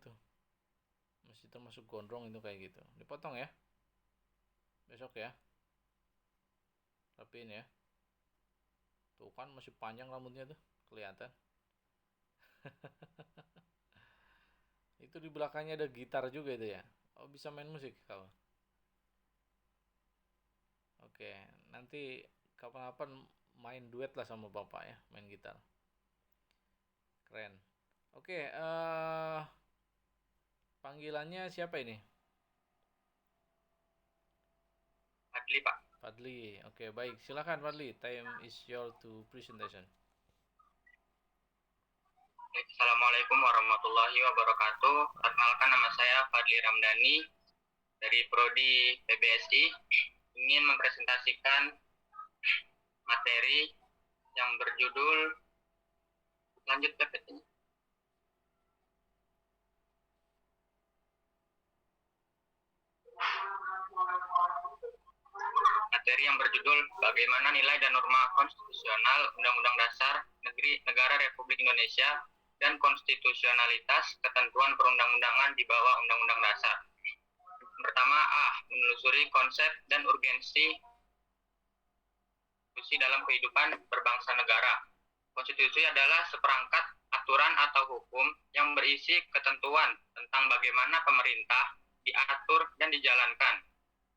itu. Masih termasuk gondrong itu kayak gitu. Dipotong ya. Besok ya. Rapiin ya. Tuh kan masih panjang rambutnya tuh. Kelihatan. Itu di belakangnya ada gitar juga itu ya. Oh, bisa main musik kau. Oke, nanti kapan-kapan main duet lah sama bapak ya, main gitar. Keren. Oke, panggilannya siapa ini? Adli, Pak. Fadli. Oke, baik. Silakan Fadli. Time is your to presentation. Assalamualaikum warahmatullahi wabarakatuh. Perkenalkan, nama saya Fadli Ramdhani dari Prodi PBSI. Ingin mempresentasikan materi yang berjudul lanjut PPT. Materi yang berjudul bagaimana nilai dan norma konstitusional Undang-Undang Dasar Negara Republik Indonesia dan konstitusionalitas ketentuan perundang-undangan di bawah Undang-Undang Dasar. Pertama, menelusuri konsep dan urgensi konstitusi dalam kehidupan berbangsa negara. Konstitusi adalah seperangkat aturan atau hukum yang berisi ketentuan tentang bagaimana pemerintah diatur dan dijalankan.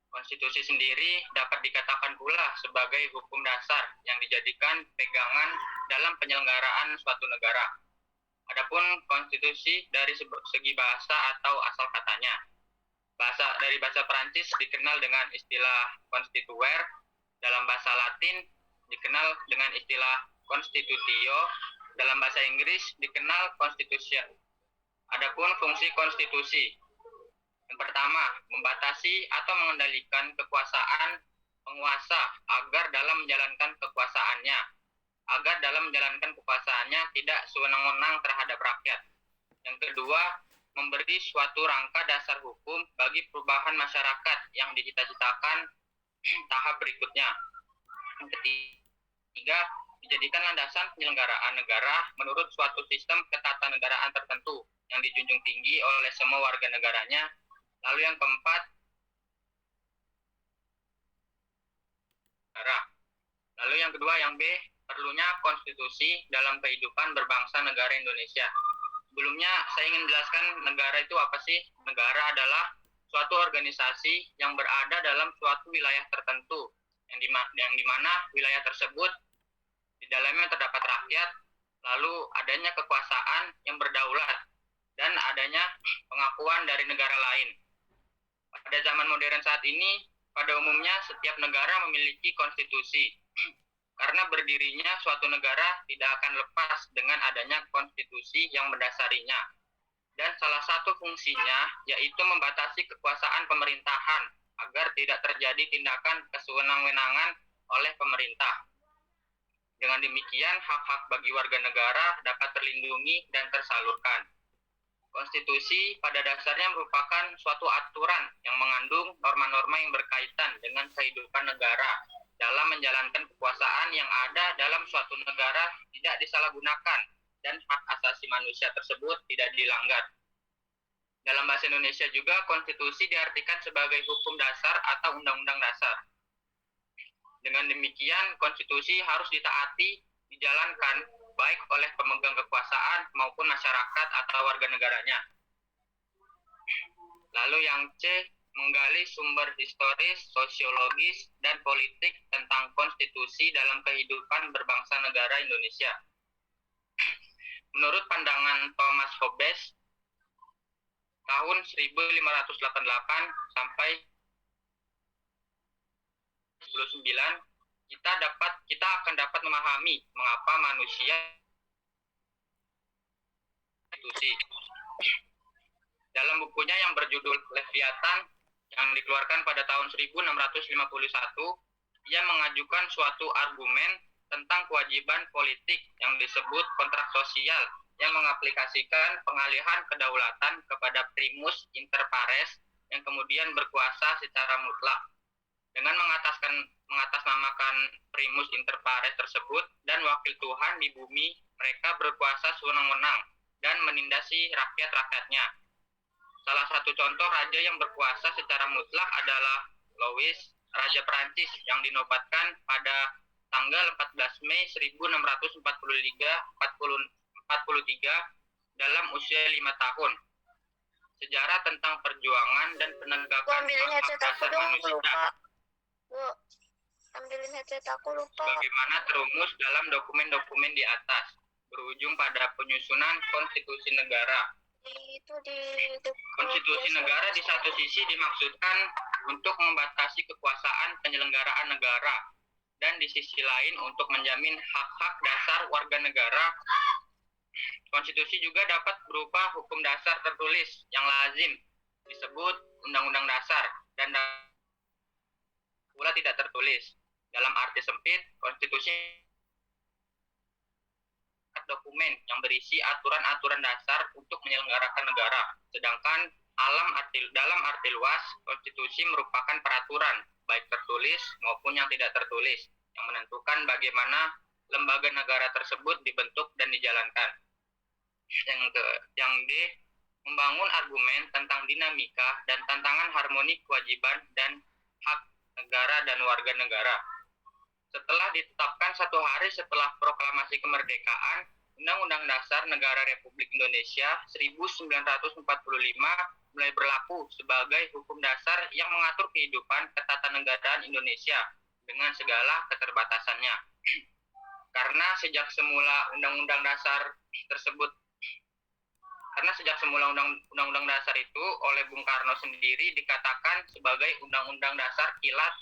Konstitusi sendiri dapat dikatakan pula sebagai hukum dasar yang dijadikan pegangan dalam penyelenggaraan suatu negara. Adapun konstitusi dari segi bahasa atau asal katanya. Dari bahasa Perancis dikenal dengan istilah constituere, dalam bahasa Latin dikenal dengan istilah constitutio, dalam bahasa Inggris dikenal constitution. Adapun fungsi konstitusi. Yang pertama, membatasi atau mengendalikan kekuasaan penguasa agar dalam menjalankan kekuasaannya tidak sewenang-wenang terhadap rakyat. Yang kedua, memberi suatu rangka dasar hukum bagi perubahan masyarakat yang dicita-citakan tahap berikutnya. Yang ketiga, dijadikan landasan penyelenggaraan negara menurut suatu sistem ketatanegaraan tertentu yang dijunjung tinggi oleh semua warga negaranya. Lalu yang keempat, lalu yang kedua, yang B, perlunya konstitusi dalam kehidupan berbangsa negara Indonesia. Sebelumnya saya ingin jelaskan negara itu apa sih? Negara adalah suatu organisasi yang berada dalam suatu wilayah tertentu, yang dimana wilayah tersebut di dalamnya terdapat rakyat, lalu adanya kekuasaan yang berdaulat, dan adanya pengakuan dari negara lain. Pada zaman modern saat ini, pada umumnya setiap negara memiliki konstitusi. Karena berdirinya suatu negara tidak akan lepas dengan adanya konstitusi yang mendasarinya. Dan salah satu fungsinya yaitu membatasi kekuasaan pemerintahan agar tidak terjadi tindakan kesewenang-wenangan oleh pemerintah. Dengan demikian, hak-hak bagi warga negara dapat terlindungi dan tersalurkan. Konstitusi pada dasarnya merupakan suatu aturan yang mengandung norma-norma yang berkaitan dengan kehidupan negara dalam menjalankan kekuasaan yang ada dalam suatu negara tidak disalahgunakan dan hak asasi manusia tersebut tidak dilanggar. Dalam bahasa Indonesia juga, konstitusi diartikan sebagai hukum dasar atau undang-undang dasar. Dengan demikian, konstitusi harus ditaati, dijalankan baik oleh pemegang kekuasaan maupun masyarakat atau warga negaranya. Lalu yang C, menggali sumber historis, sosiologis, dan politik tentang konstitusi dalam kehidupan berbangsa negara Indonesia. Menurut pandangan Thomas Hobbes, tahun 1588 sampai 19, kita akan dapat memahami mengapa manusia konstitusi. Dalam bukunya yang berjudul Leviathan yang dikeluarkan pada tahun 1651, ia mengajukan suatu argumen tentang kewajiban politik yang disebut kontrak sosial yang mengaplikasikan pengalihan kedaulatan kepada primus inter pares yang kemudian berkuasa secara mutlak. Dengan mengatasnamakan primus inter pares tersebut dan wakil Tuhan di bumi, mereka berkuasa sewenang-wenang dan menindasi rakyat-rakyatnya. Salah satu contoh raja yang berkuasa secara mutlak adalah Louis, Raja Prancis yang dinobatkan pada tanggal 14 Mei 1643 dalam usia 5 tahun. Sejarah tentang perjuangan dan penegakan hak dasar manusia. Ambilin headset aku lupa. Bagaimana terumus dalam dokumen-dokumen di atas, berujung pada penyusunan konstitusi negara. Konstitusi negara di satu sisi dimaksudkan untuk membatasi kekuasaan penyelenggaraan negara, dan di sisi lain untuk menjamin hak-hak dasar warga negara. Konstitusi juga dapat berupa hukum dasar tertulis yang lazim disebut Undang-Undang Dasar, dan pula tidak tertulis. Dalam arti sempit, konstitusi dokumen yang berisi aturan-aturan dasar untuk menyelenggarakan negara. Sedangkan dalam arti luas, konstitusi merupakan peraturan, baik tertulis maupun yang tidak tertulis, yang menentukan bagaimana lembaga negara tersebut dibentuk dan dijalankan. Yang D, membangun argumen tentang dinamika dan tantangan harmoni kewajiban dan hak negara dan warga negara. Setelah ditetapkan 1 hari setelah proklamasi kemerdekaan, Undang-Undang Dasar Negara Republik Indonesia 1945 mulai berlaku sebagai hukum dasar yang mengatur kehidupan ketatanegaraan Indonesia dengan segala keterbatasannya. Karena sejak semula Undang-Undang Dasar itu oleh Bung Karno sendiri dikatakan sebagai Undang-Undang Dasar kilat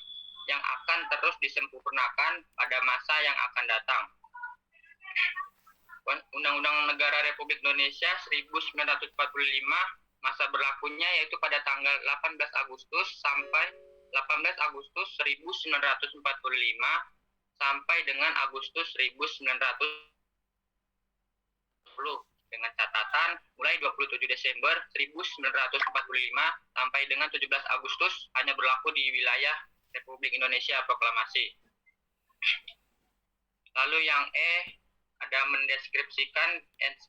yang akan terus disempurnakan pada masa yang akan datang. Undang-Undang Negara Republik Indonesia 1945 masa berlakunya yaitu pada tanggal 18 Agustus sampai 18 Agustus 1945 sampai dengan Agustus 1940, dengan catatan mulai 27 Desember 1945 sampai dengan 17 Agustus hanya berlaku di wilayah Republik Indonesia proklamasi. Lalu yang E ada mendeskripsikan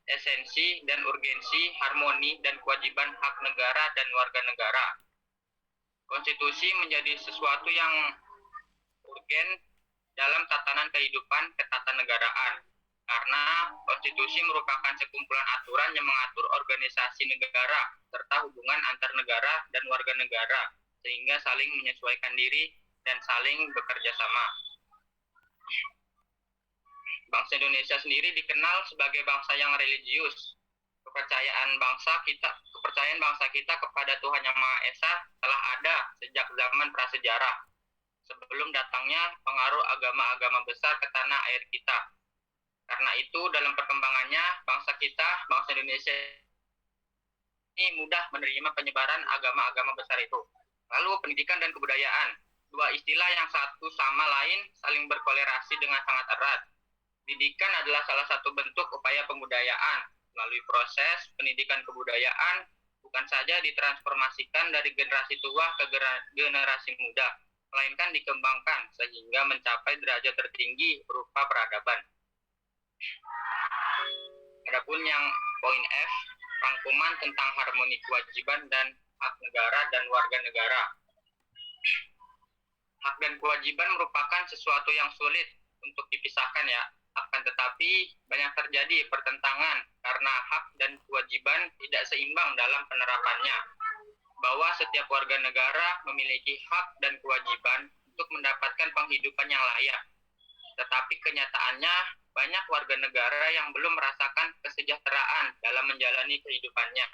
esensi dan urgensi, harmoni dan kewajiban hak negara dan warga negara. Konstitusi menjadi sesuatu yang urgen dalam tatanan kehidupan ketatanegaraan, karena konstitusi merupakan sekumpulan aturan yang mengatur organisasi negara serta hubungan antar negara dan warga negara, sehingga saling menyesuaikan diri dan saling bekerja sama. Bangsa Indonesia sendiri dikenal sebagai bangsa yang religius. Kepercayaan bangsa kita kepada Tuhan Yang Maha Esa telah ada sejak zaman prasejarah, sebelum datangnya pengaruh agama-agama besar ke tanah air kita. Karena itu dalam perkembangannya bangsa Indonesia ini mudah menerima penyebaran agama-agama besar itu. Lalu pendidikan dan kebudayaan, dua istilah yang satu sama lain saling berkolerasi dengan sangat erat. Pendidikan adalah salah satu bentuk upaya pembudayaan. Melalui proses pendidikan kebudayaan, bukan saja ditransformasikan dari generasi tua ke generasi muda, melainkan dikembangkan sehingga mencapai derajat tertinggi berupa peradaban. Adapun yang poin F, rangkuman tentang harmoni kewajiban dan hak negara dan warga negara. Hak dan kewajiban merupakan sesuatu yang sulit untuk dipisahkan ya. Akan tetapi banyak terjadi pertentangan karena hak dan kewajiban tidak seimbang dalam penerapannya. Bahwa setiap warga negara memiliki hak dan kewajiban untuk mendapatkan penghidupan yang layak. Tetapi kenyataannya banyak warga negara yang belum merasakan kesejahteraan dalam menjalani kehidupannya.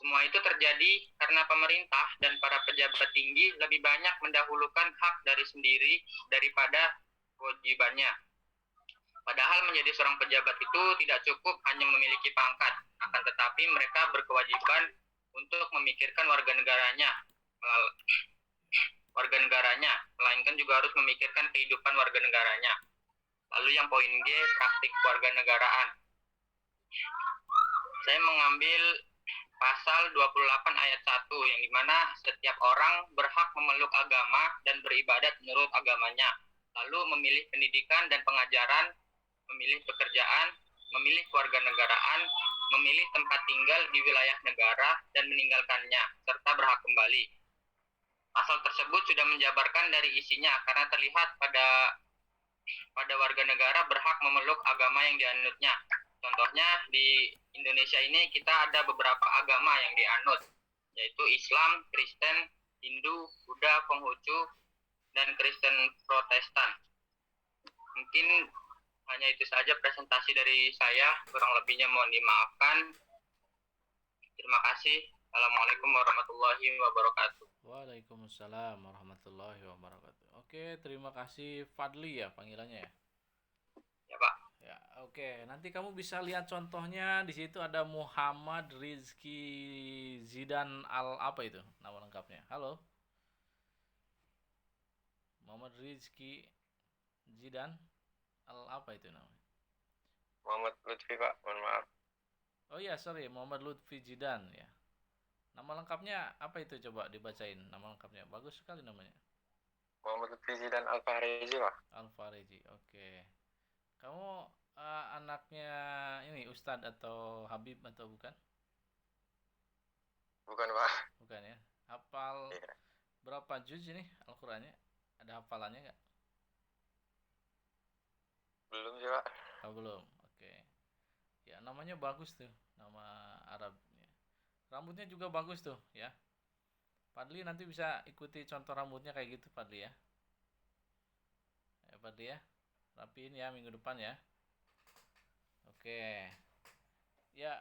Semua itu terjadi karena pemerintah dan para pejabat tinggi lebih banyak mendahulukan hak dari sendiri daripada kewajibannya. Padahal menjadi seorang pejabat itu tidak cukup hanya memiliki pangkat, akan tetapi mereka berkewajiban untuk memikirkan warga negaranya, melainkan juga harus memikirkan kehidupan warga negaranya. Lalu yang poin G, praktik warga negaraan. Saya mengambil pasal 28 ayat 1 yang dimana setiap orang berhak memeluk agama dan beribadat menurut agamanya, lalu memilih pendidikan dan pengajaran, memilih pekerjaan, memilih kewarganegaraan, memilih tempat tinggal di wilayah negara dan meninggalkannya, serta berhak kembali. Pasal tersebut sudah menjabarkan dari isinya karena terlihat pada warga negara berhak memeluk agama yang dianutnya. Contohnya di Indonesia ini kita ada beberapa agama yang dianut, yaitu Islam, Kristen, Hindu, Buddha, Konghucu, dan Kristen Protestan. Mungkin hanya itu saja presentasi dari saya, kurang lebihnya mohon dimaafkan. Terima kasih. Assalamualaikum warahmatullahi wabarakatuh. Waalaikumsalam warahmatullahi wabarakatuh. Oke, terima kasih Fadli ya panggilannya ya. Ya Pak. Ya, oke. Nanti kamu bisa lihat contohnya di situ ada Muhammad Rizky Zidan Al apa itu nama lengkapnya? Halo. Muhammad Rizky Zidan Al apa itu namanya? Muhammad Lutfi Pak, mohon maaf. Oh iya, sorry, Muhammad Lutfi Zidan ya. Nama lengkapnya apa itu, coba dibacain nama lengkapnya. Bagus sekali namanya. Muhammad Lutfi Zidan Al-Fahrizi Pak. Al-Fahrizi. Oke. Kamu anaknya ini Ustadz atau Habib atau bukan? Bukan Pak. Bukan ya. Hafal Iya. berapa juz ini Al-Qur'annya? Ada hafalannya nggak? Belum sih Pak. Oh, belum. Oke. Ya, namanya bagus tuh, nama Arabnya. Rambutnya juga bagus tuh, ya. Fadli nanti bisa ikuti contoh rambutnya kayak gitu, Fadli ya. Ya, Fadli ya. Rapiin ya minggu depan ya. Oke. Ya,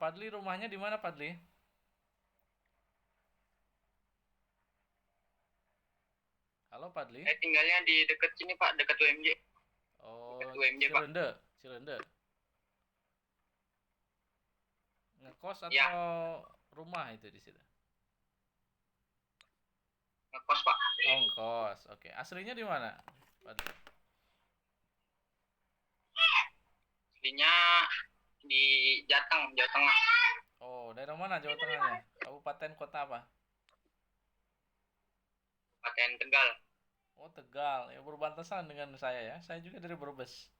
Fadli rumahnya di mana, Fadli? Halo, Fadli. Saya tinggalnya di dekat sini Pak, dekat UMJ. Oh, Dekat UMJ Pak. Cirende. Ngekos atau Ya. rumah itu di situ? Ngekos Pak. Oh, ngekos. Oke. Aslinya di mana, Fadli? Aslinya di Jateng, Jawa Tengah. Oh, daerah mana Jawa Tengahnya? Kabupaten kota apa? Kabupaten Tegal. Oh, Tegal. Ya, berbatasan dengan saya ya. Saya juga dari Brebes.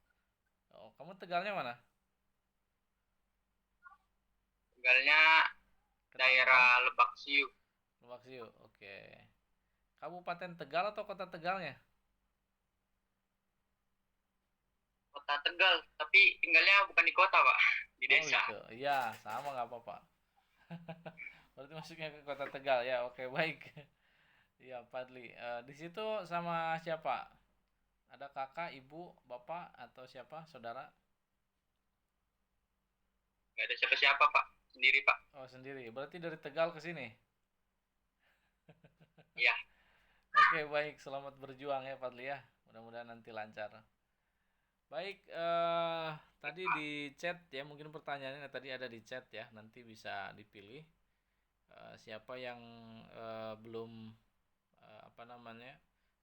Oh, kamu Tegalnya mana? Tegalnya daerah Lebak Siu. Lebak Siu. Oke. Kabupaten Tegal atau kota Tegalnya? Kota Tegal, tapi tinggalnya bukan di kota Pak, di desa. Oh, gitu. Iya, sama nggak apa-apa. Berarti masuknya ke kota Tegal ya. Oke, baik. Iya, Fadli. Di situ sama siapa? Ada kakak, ibu, bapak, atau siapa? Saudara? Nggak ada siapa-siapa Pak, sendiri Pak. Oh, sendiri. Berarti dari Tegal ke sini? Iya. Oke, baik. Selamat berjuang ya, Fadli ya. Mudah-mudahan nanti lancar. Baik, tadi di chat ya, mungkin pertanyaannya tadi ada di chat ya. Nanti bisa dipilih siapa yang belum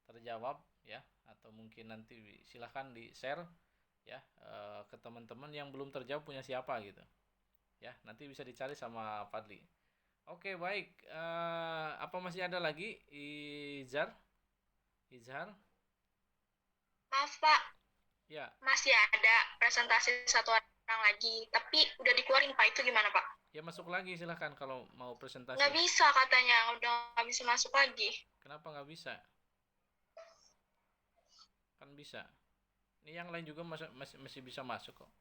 terjawab ya, atau mungkin nanti silahkan di share ya ke teman-teman yang belum terjawab punya siapa gitu ya, nanti bisa dicari sama Fadli. Oke, baik. Apa masih ada lagi, Izhar? Maaf Pak, Ya, masih ada presentasi satu orang lagi, tapi udah dikeluarin Pak, itu gimana Pak? ya masuk lagi silahkan kalau mau presentasi. Nggak bisa katanya, udah nggak bisa masuk lagi. Kenapa nggak bisa? Kan bisa. Ini yang lain juga masih bisa masuk kok.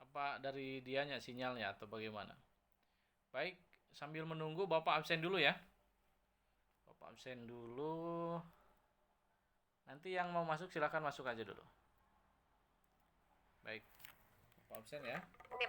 Apa dari dianya sinyalnya atau bagaimana? Baik, sambil menunggu Bapak absen dulu ya. Bapak absen dulu. Nanti yang mau masuk silahkan masuk aja dulu. Baik, Bapak absen ya. Oke.